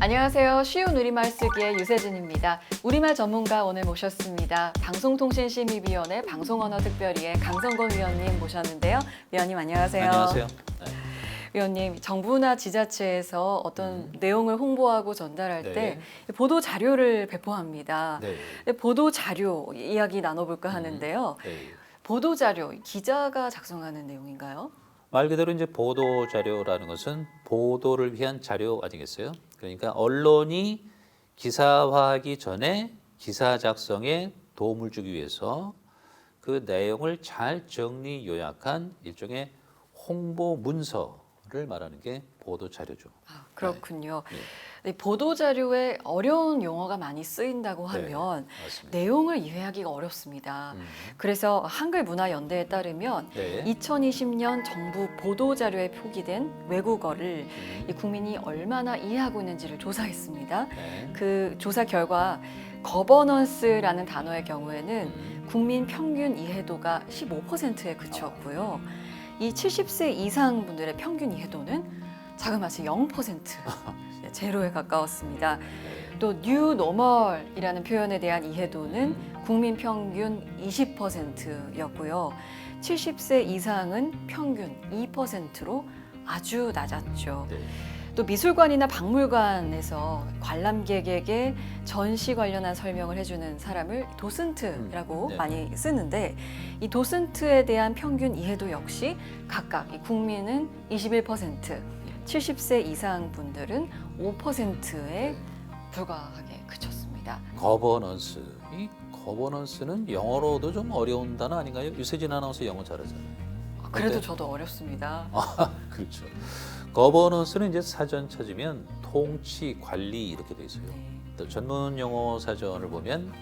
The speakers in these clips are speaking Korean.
안녕하세요. 쉬운 우리말 쓰기의 유세진입니다. 우리말 전문가 오늘 모셨습니다. 방송통신심의위원회 방송언어특별위의 강성건 위원님 모셨는데요. 위원님 안녕하세요. 안녕하세요. 네. 위원님, 정부나 지자체에서 어떤 내용을 홍보하고 전달할 네. 때 보도 자료를 배포합니다. 네. 보도 자료 이야기 나눠볼까 하는데요. 네. 보도 자료, 기자가 작성하는 내용인가요? 말 그대로 이제 보도 자료라는 것은 보도를 위한 자료 아니겠어요? 그러니까 언론이 기사화하기 전에 기사 작성에 도움을 주기 위해서 그 내용을 잘 정리 요약한 일종의 홍보 문서를 말하는 게 보도 자료죠. 아, 그렇군요. 네. 네, 보도 자료에 어려운 용어가 많이 쓰인다고 네, 하면 맞습니다. 내용을 이해하기가 어렵습니다. 그래서 한글문화연대에 따르면 네. 2020년 정부 보도 자료에 표기된 외국어를 이 국민이 얼마나 이해하고 있는지를 조사했습니다. 네. 그 조사 결과 거버넌스라는 단어의 경우에는 국민 평균 이해도가 15%에 그쳤고요. 이 70세 이상 분들의 평균 이해도는 자그마치 0%, 제로에 가까웠습니다. 또 뉴 노멀이라는 표현에 대한 이해도는 국민 평균 20%였고요. 70세 이상은 평균 2%로 아주 낮았죠. 네. 또 미술관이나 박물관에서 관람객에게 전시 관련한 설명을 해주는 사람을 도슨트라고 네. 많이 쓰는데 이 도슨트에 대한 평균 이해도 역시 각각 이 국민은 21%, 70세 이상 분들은 5%에 불과하게 그쳤습니다. 거버넌스. 이 거버넌스는 영어로도 좀 어려운 단어 아닌가요? 유세진 아나운서 영어 잘하잖아요. 그래도 근데- 저도 어렵습니다. 그렇죠. 거버넌스는 이제 사전 찾으면 통치, 관리 이렇게 돼 있어요. 또 전문 용어 사전을 보면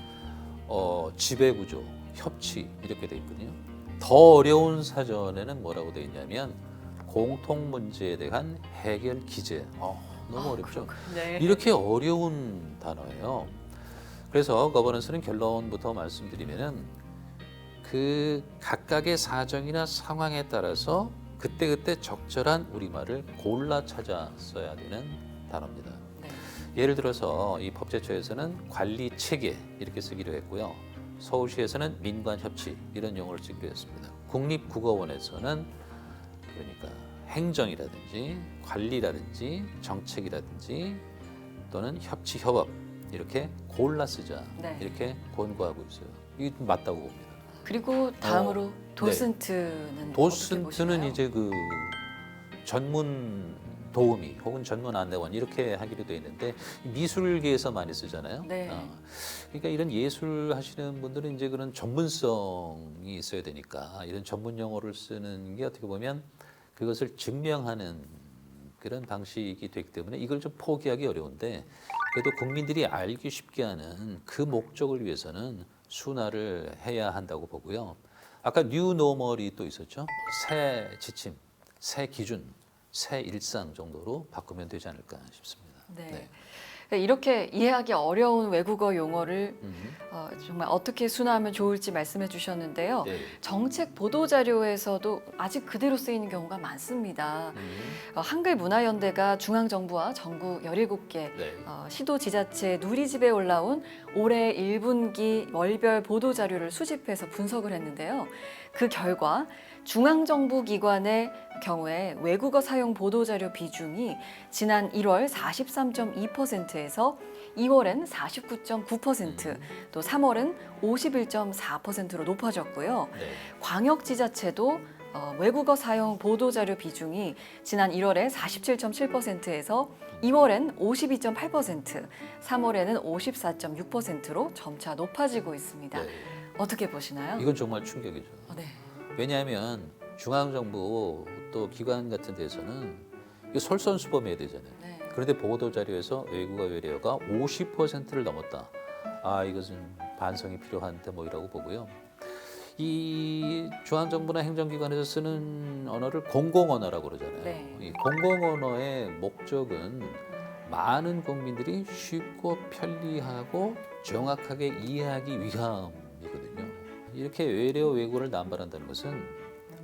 지배구조, 협치 이렇게 돼 있거든요. 더 어려운 사전에는 뭐라고 돼 있냐면 공통 문제에 대한 해결 기제. 너무 어렵죠. 네. 이렇게 어려운 단어예요. 그래서 거버넌스는 결론부터 말씀드리면은 그 각각의 사정이나 상황에 따라서 그때그때 적절한 우리말을 골라 찾아 써야 되는 단어입니다. 네. 예를 들어서 이 법제처에서는 관리 체계 이렇게 쓰기로 했고요. 서울시에서는 민관 협치 이런 용어를 쓰기로 했습니다. 국립국어원에서는 그러니까 행정이라든지 관리라든지 정책이라든지 또는 협치 협업 이렇게 골라 쓰자 네. 이렇게 권고하고 있어요. 이게 맞다고 봅니다. 그리고 다음으로 도슨트는 어떻게 도슨트는 보시나요? 이제 그 전문 도우미 혹은 전문 안내원 이렇게 하기로 돼 있는데 미술계에서 많이 쓰잖아요. 네. 그러니까 이런 예술 하시는 분들은 이제 그런 전문성이 있어야 되니까 이런 전문 용어를 쓰는 게 어떻게 보면 그것을 증명하는 그런 방식이 되기 때문에 이걸 좀 포기하기 어려운데 그래도 국민들이 알기 쉽게 하는 그 목적을 위해서는 순화를 해야 한다고 보고요. 아까 뉴 노멀이 또 있었죠. 새 지침, 새 기준, 새 일상 정도로 바꾸면 되지 않을까 싶습니다. 네. 이렇게 이해하기 어려운 외국어 용어를 정말 어떻게 순화하면 좋을지 말씀해 주셨는데요. 네. 정책 보도 자료에서도 아직 그대로 쓰이는 경우가 많습니다. 한글문화연대가 중앙정부와 전국 17개 네. 시도 지자체 누리집에 올라온 올해 1분기 월별 보도 자료를 수집해서 분석을 했는데요. 그 결과 중앙정부 기관의 경우에 외국어 사용 보도 자료 비중이 지난 1월 43.2%에서 2월엔 49.9%, 또 3월은 51.4%로 높아졌고요. 네. 광역지자체도 외국어 사용 보도 자료 비중이 지난 1월에 47.7%에서 2월엔 52.8%, 3월에는 54.6%로 점차 높아지고 있습니다. 네. 어떻게 보시나요? 이건 정말 충격이죠. 네. 왜냐하면 중앙정부 또 기관 같은 데서는 이거 솔선수범해야 되잖아요. 네. 그런데 보도 자료에서 외국어 외래어가 50%를 넘었다. 이것은 반성이 필요한 대목이라고 보고요. 이 중앙정부나 행정기관에서 쓰는 언어를 공공언어라고 그러잖아요. 네. 이 공공언어의 목적은 많은 국민들이 쉽고 편리하고 정확하게 이해하기 위함이거든요. 이렇게 외래어 외국어를 남발한다는 것은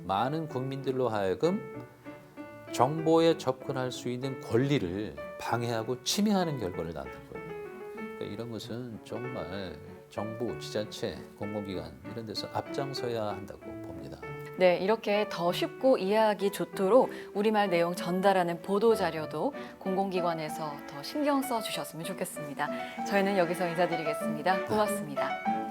많은 국민들로 하여금 정보에 접근할 수 있는 권리를 방해하고 침해하는 결과를 낳는 거예요. 그러니까 이런 것은 정말 정부, 지자체, 공공기관 이런 데서 앞장서야 한다고 봅니다. 네, 이렇게 더 쉽고 이해하기 좋도록 우리말 내용 전달하는 보도 자료도 공공기관에서 더 신경 써 주셨으면 좋겠습니다. 저희는 여기서 인사드리겠습니다. 고맙습니다.